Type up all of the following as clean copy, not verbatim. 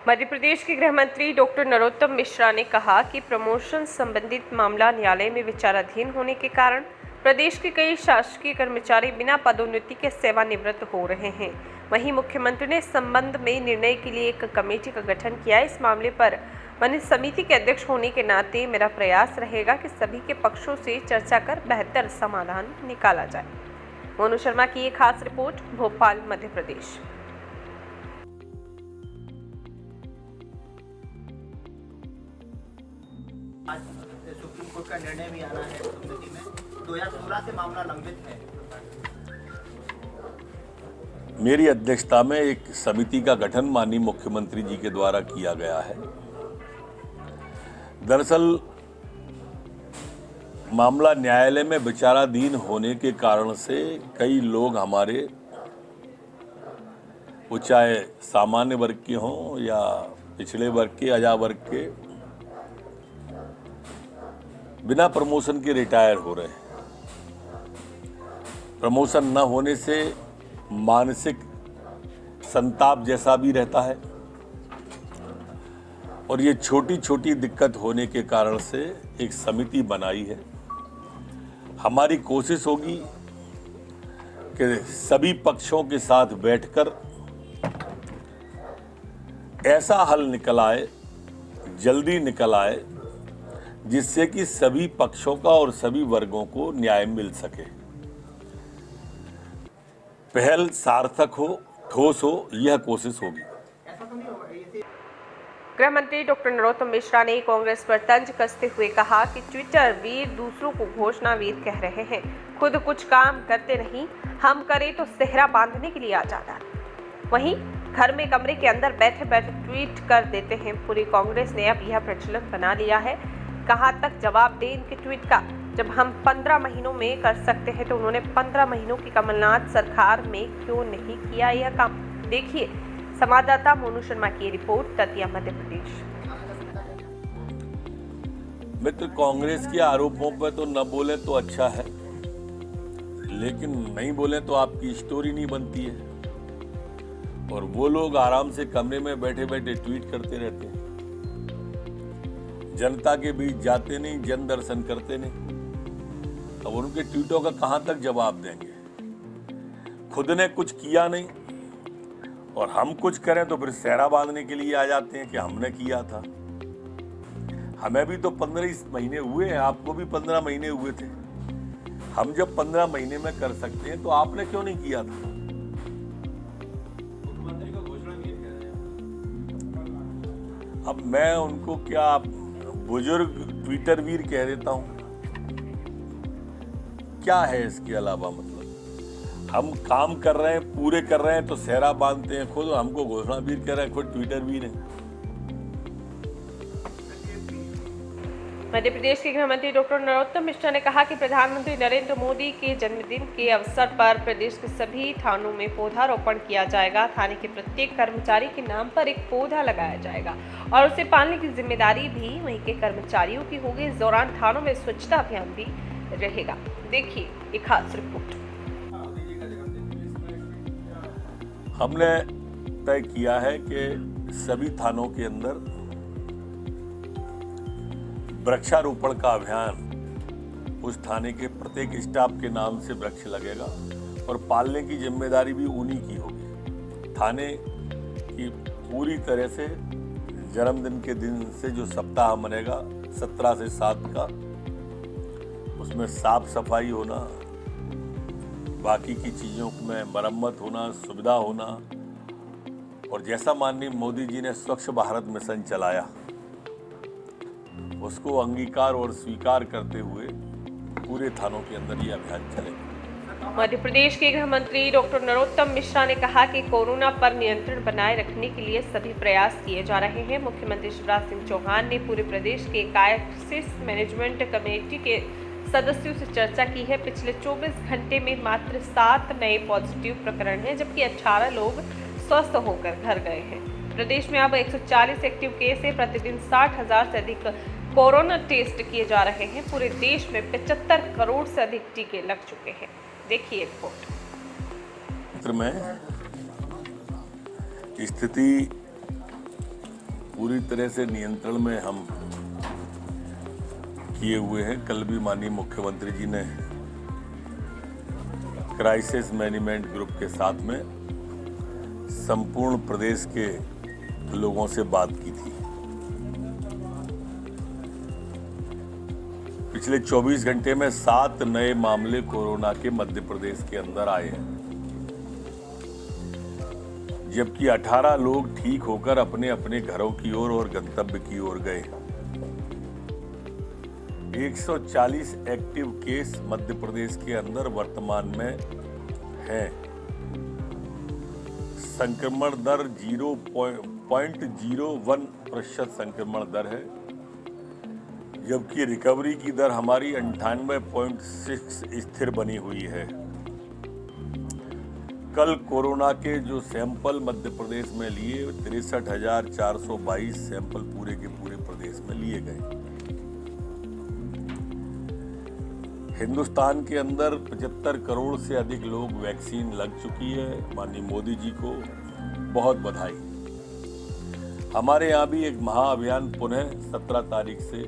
मध्य प्रदेश के गृह मंत्री डॉक्टर नरोत्तम मिश्रा ने कहा कि प्रमोशन संबंधित मामला न्यायालय में विचाराधीन होने के कारण प्रदेश के कई शासकीय कर्मचारी बिना पदोन्नति के सेवानिवृत्त हो रहे हैं। वहीं मुख्यमंत्री ने इस संबंध में निर्णय के लिए एक कमेटी का गठन किया। इस मामले पर वन समिति के अध्यक्ष होने के नाते मेरा प्रयास रहेगा कि सभी के पक्षों से चर्चा कर बेहतर समाधान निकाला जाए। मोनू शर्मा की एक खास रिपोर्ट, भोपाल, मध्य प्रदेश। आज सुप्रीम कोर्ट का निर्णय भी आना है समिति में। 2016 से मामला लंबित है। मेरी अध्यक्षता में एक समिति का गठन माननीय मुख्यमंत्री जी के द्वारा किया गया है। दरअसल मामला न्यायालय में विचाराधीन होने के कारण से कई लोग हमारे, वो चाहे सामान्य वर्ग के हों या पिछड़े वर्ग के, अजा वर्ग के, बिना प्रमोशन के रिटायर हो रहे हैं। प्रमोशन न होने से मानसिक संताप जैसा भी रहता है और ये छोटी छोटी दिक्कत होने के कारण से एक समिति बनाई है। हमारी कोशिश होगी कि सभी पक्षों के साथ बैठकर ऐसा हल निकल आए, जल्दी निकल आए, जिससे कि सभी पक्षों का और सभी वर्गों को न्याय मिल सके। पहल सार्थक हो, ठोस हो, यह कोशिश होगी। गृह मंत्री डॉक्टर नरोत्तम मिश्रा ने कांग्रेस पर तंज कसते हुए कहा कि ट्विटर वीर दूसरों को घोषणा वीर कह रहे हैं, खुद कुछ काम करते नहीं, हम करें तो सेहरा बांधने के लिए आ जाता। वहीं घर में कमरे के अंदर बैठे बैठे ट्वीट कर देते हैं। पूरी कांग्रेस ने अब यह प्रचलन बना लिया है। कहाँ तक जवाब दें इनके ट्वीट का? जब हम 15 महीनों में कर सकते हैं तो उन्होंने 15 महीनों की कमलनाथ सरकार में क्यों नहीं किया यह काम? देखिए संवाददाता मोनू शर्मा की रिपोर्ट, दतिया, मध्य प्रदेश। मित्र, कांग्रेस के आरोपों पर तो न बोले तो अच्छा है, लेकिन नहीं बोले तो आपकी स्टोरी नहीं बनती है। और वो लोग आराम से कमरे में बैठे बैठे ट्वीट करते रहते हैं, जनता के बीच जाते नहीं, जन दर्शन करते नहीं। अब उनके ट्वीटों का कहां तक जवाब देंगे? खुद ने कुछ किया नहीं और हम कुछ करें तो फिर सेहरा बांधने के लिए आ जाते हैं कि हमने किया था। हमें भी तो 15 महीने हुए हैं, आपको भी 15 महीने हुए थे। हम जब 15 महीने में कर सकते हैं तो आपने क्यों नहीं किया था? मुख्यमंत्री को घोषणा वीर कह रहे हैं। अब मैं उनको क्या बुजुर्ग ट्विटर वीर कह देता हूं? क्या है इसके अलावा? मतलब हम काम कर रहे हैं, पूरे कर रहे हैं तो सेहरा बांधते हैं खुद, हमको घोषणा वीर कह रहे हैं, खुद ट्विटर वीर हैं। मध्य प्रदेश के गृह मंत्री डॉक्टर नरोत्तम मिश्रा ने कहा कि प्रधानमंत्री नरेंद्र मोदी के जन्मदिन के अवसर पर प्रदेश के सभी थानों में पौधारोपण किया जाएगा। थाने के प्रत्येक कर्मचारी के नाम पर एक पौधा लगाया जाएगा और उसे पालने की जिम्मेदारी भी वहीं के कर्मचारियों की होगी। इस दौरान थानों में स्वच्छता अभियान भी रहेगा। देखिए एक खास रिपोर्ट। हमने तय किया है कि सभी थानों के अंदर वृक्षारोपण का अभियान, उस थाने के प्रत्येक स्टाफ के नाम से वृक्ष लगेगा और पालने की जिम्मेदारी भी उन्हीं की होगी। थाने की पूरी तरह से जन्मदिन के दिन से जो सप्ताह मनेगा 17 से 7 का, उसमें साफ सफाई होना, बाकी की चीज़ों में मरम्मत होना, सुविधा होना, और जैसा माननीय मोदी जी ने स्वच्छ भारत मिशन चलाया उसको अंगीकार और स्वीकार करते हुए पूरे थानों के अंदर ये अभियान चलेगा। मध्य प्रदेश के गृह मंत्री डॉक्टर नरोत्तम मिश्रा ने कहा कि कोरोना पर नियंत्रण बनाए रखने के लिए सभी प्रयास किए जा रहे हैं। मुख्यमंत्री शिवराज सिंह चौहान ने पूरे प्रदेश के क्राइसिस मैनेजमेंट कमेटी के सदस्यों से चर्चा की है। पिछले 24 घंटे में मात्र 7 नए पॉजिटिव प्रकरण हैं, जबकि 18 लोग स्वस्थ होकर घर गए हैं। प्रदेश में अब 140 एक्टिव केस है। प्रतिदिन 60,000 से अधिक कोरोना टेस्ट किए जा रहे हैं। पूरे देश में 75 करोड़ से अधिक टीके लग चुके हैं। देखिए रिपोर्ट। में स्थिति पूरी तरह से नियंत्रण में हम किए हुए हैं। कल भी माननीय मुख्यमंत्री जी ने क्राइसिस मैनेजमेंट ग्रुप के साथ में संपूर्ण प्रदेश के लोगों से बात की थी। पिछले 24 घंटे में 7 नए मामले कोरोना के मध्य प्रदेश के अंदर आए हैं, जबकि 18 लोग ठीक होकर अपने अपने घरों की ओर और गंतव्य की ओर गए। 140 एक्टिव केस मध्य प्रदेश के अंदर वर्तमान में हैं। संक्रमण दर 0.01% संक्रमण दर है, जबकि रिकवरी की दर हमारी 98.6 स्थिर बनी हुई है। कल कोरोना के जो सैंपल मध्य प्रदेश में लिए 63,422 सैंपल पूरे के पूरे प्रदेश में लिए गए। हिंदुस्तान के अंदर 75 करोड़ से अधिक लोग वैक्सीन लग चुकी है। माननीय मोदी जी को बहुत बधाई। हमारे यहाँ भी एक महाअभियान पुनः 17 तारीख से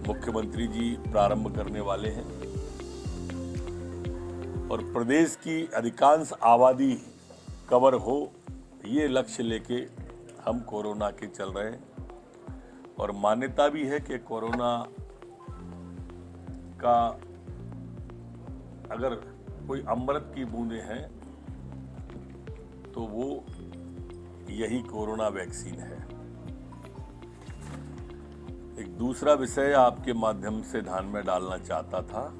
मुख्यमंत्री जी प्रारंभ करने वाले हैं और प्रदेश की अधिकांश आबादी कवर हो, ये लक्ष्य लेके हम कोरोना के चल रहे हैं। और मान्यता भी है कि कोरोना का अगर कोई अमृत की बूंदें हैं तो वो यही कोरोना वैक्सीन है। एक दूसरा विषय आपके माध्यम से ध्यान में डालना चाहता था।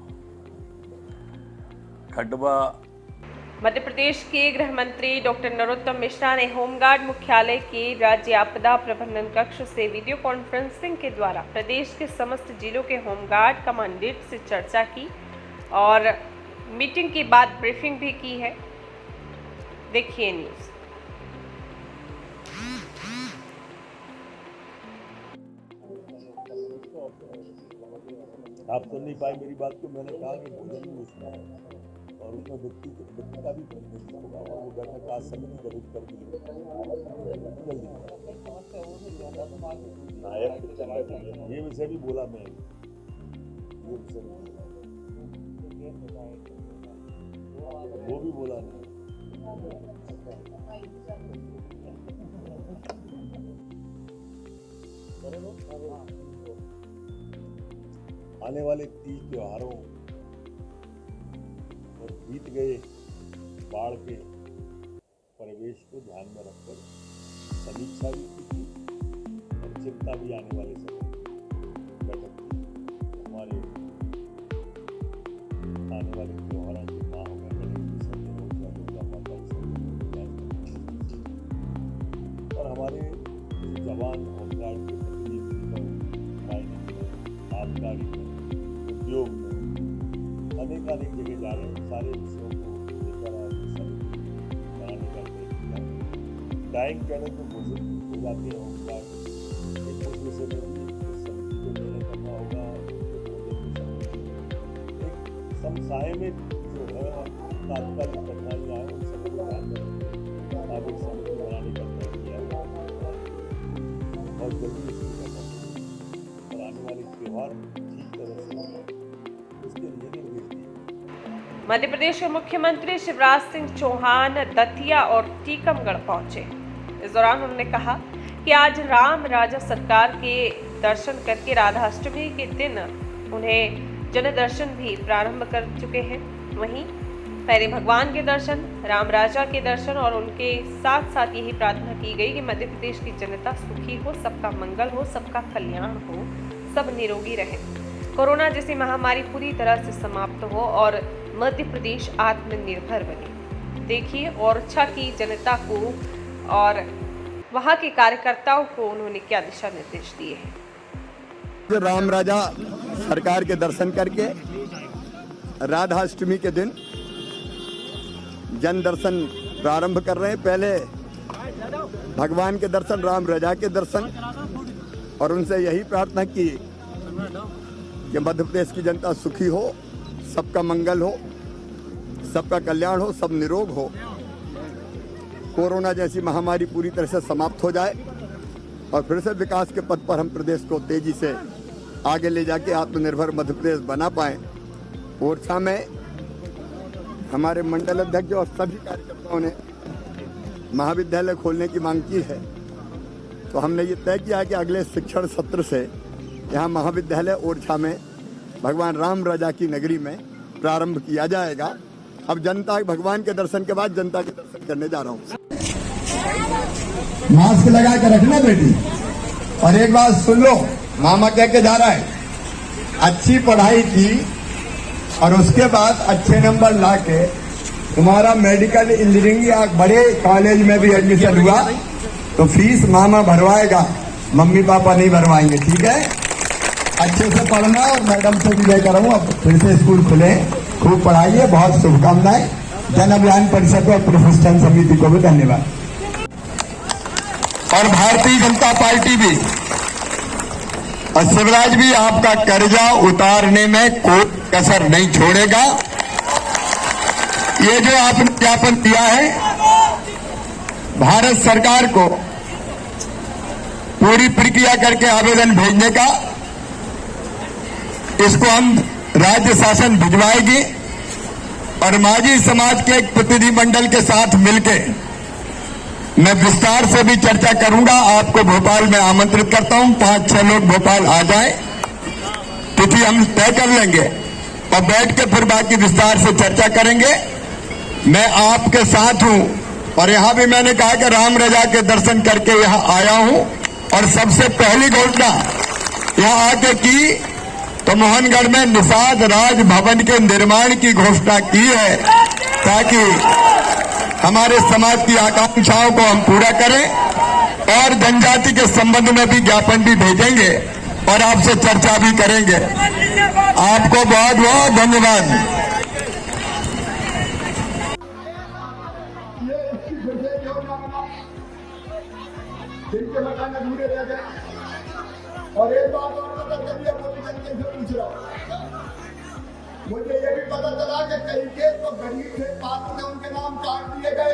खंडवा मध्य प्रदेश के गृह मंत्री डॉक्टर नरोत्तम मिश्रा ने होमगार्ड मुख्यालय के राज्य आपदा प्रबंधन कक्ष से वीडियो कॉन्फ्रेंसिंग के द्वारा प्रदेश के समस्त जिलों के होमगार्ड कमांडेंट से चर्चा की और मीटिंग के बाद ब्रीफिंग भी की है। देखिए न्यूज़। आप सुन नहीं पाए मेरी बात को। मैंने कहा कि भोजन भी उसमें है और उसमें व्यक्ति का भी प्रतिनिधित्व होगा और वो बैठक आज समिति गठित कर दी जल्दी। ये विषय भी बोला मैं, ये विषय वो भी बोला नहीं। आने वाले 30 त्योहारों और बीत गए बाढ़ के परिवेश को ध्यान में रखकर समीक्षा भी की थी और चिंता भी आने वाले समय बैठक की। हमारे आने वाले त्योहारों की माह में गणेश विसर्जन हो गया, दुर्गा माता विसर्जन और हमारे जवान होमगार्ड के आबकारी में, उद्योग में अनेक जगह जा रहे हैं। सारे विषयों को लेकर बनाने का प्रयत्न किया। डाइंग कैडर को घोषित हो जाते हैं होमगार्ड, एक उस विषय में भी समिति को निर्णय करना होगा। एक समसामयिक जो है तात्कालिक कठिनाइयाँ हैं उन सबको ध्यान में अब एक समिति बनाने का तय किया और जल्दी इसकी करना और आने वाले त्योहार ठीक तरह से उसके लिए निर्देश दिए। मध्य प्रदेश के मुख्यमंत्री शिवराज सिंह चौहान दतिया और टीकमगढ़ पहुंचे। इस दौरान उन्होंने कहा कि आज राम राजा सरकार के दर्शन करके राधाष्टमी के दिन उन्हें जन दर्शन भी प्रारंभ कर चुके हैं। वहीं पहले भगवान के दर्शन, राम राजा के दर्शन और उनके साथ साथ यही प्रार्थना की गई कि मध्य प्रदेश की जनता सुखी हो, सबका मंगल हो, सबका कल्याण हो, सब निरोगी रहे, कोरोना जैसी महामारी पूरी तरह से समाप्त हो और मध्य प्रदेश आत्मनिर्भर बने। देखिए ओरछा की जनता को और वहां के कार्यकर्ताओं को उन्होंने क्या दिशा निर्देश दिए हैं। जो राम राजा सरकार के दर्शन करके राधाष्टमी के दिन जन दर्शन प्रारंभ कर रहे हैं। पहले भगवान के दर्शन, राम राजा के दर्शन और उनसे यही प्रार्थना की कि मध्य प्रदेश की जनता सुखी हो, सबका मंगल हो, सबका कल्याण हो, सब निरोग हो, कोरोना जैसी महामारी पूरी तरह से समाप्त हो जाए और फिर से विकास के पथ पर हम प्रदेश को तेजी से आगे ले जाके आत्मनिर्भर मध्य प्रदेश बना पाएं। ओरछा में हमारे मंडल अध्यक्ष और सभी कार्यकर्ताओं ने महाविद्यालय खोलने की मांग की है, तो हमने ये तय किया कि अगले शिक्षण सत्र से यहाँ महाविद्यालय ओरछा में भगवान राम राजा की नगरी में प्रारंभ किया जाएगा। अब जनता भगवान के दर्शन के बाद जनता के दर्शन करने जा रहा हूँ। मास्क लगा के रखना बेटी। और एक बात सुन लो, मामा कह के जा रहा है, अच्छी पढ़ाई की और उसके बाद अच्छे नंबर लाके तुम्हारा मेडिकल इंजीनियरिंग या बड़े कॉलेज में भी एडमिशन हुआ तो फीस मामा भरवाएगा, मम्मी पापा नहीं भरवाएंगे, ठीक है? अच्छे से पढ़ना और मैडम से भी लेकर आऊँ, अब फिर से स्कूल खुले, खूब पढ़ाइए। बहुत शुभकामनाएं। जन अभियान परिषद और प्रतिष्ठान समिति को भी धन्यवाद। और भारतीय जनता पार्टी भी और शिवराज भी आपका कर्जा उतारने में कोई कसर नहीं छोड़ेगा। ये जो आपने ज्ञापन दिया है भारत सरकार को पूरी प्रक्रिया करके आवेदन भेजने का, इसको हम राज्य शासन भिजवाएगी और माझी समाज के एक प्रतिनिधिमंडल के साथ मिलकर मैं विस्तार से भी चर्चा करूंगा। आपको भोपाल में आमंत्रित करता हूं, 5-6 लोग भोपाल आ जाए, तिथि हम तय कर लेंगे और बैठ के फिर बाकी विस्तार से चर्चा करेंगे। मैं आपके साथ हूं और यहां भी मैंने कहा कि राम रजा के दर्शन करके यहां आया हूं और सबसे पहली घोषणा यहां आके की तो मोहनगढ़ में निषाद राज भवन के निर्माण की घोषणा की है, ताकि हमारे समाज की आकांक्षाओं को हम पूरा करें और जनजाति के संबंध में भी ज्ञापन भी भेजेंगे और आपसे चर्चा भी करेंगे। आपको बहुत बहुत धन्यवाद। और एक बात और पूछ रहा हूँ, मुझे ये भी पता चला कि कहीं के तो गरीब थे, पात्र थे, उनके नाम काट दिए गए।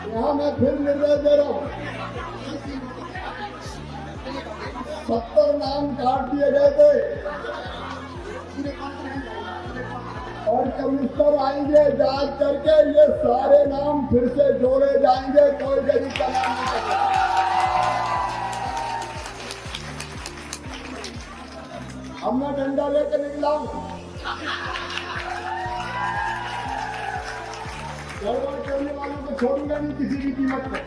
यहाँ मैं फिर निर्णय दे रहा हूँ, 70 नाम काट दिए गए थे और कमिश्नर आएंगे जांच करके ये सारे नाम फिर से जोड़े जाएंगे, कोई गरीब का नाम नहीं कटेगा। अब मैं डंडा लेकर निकला हूं, गड़बड़ करने वालों को छोड़ूंगा नहीं किसी भी कीमत पर।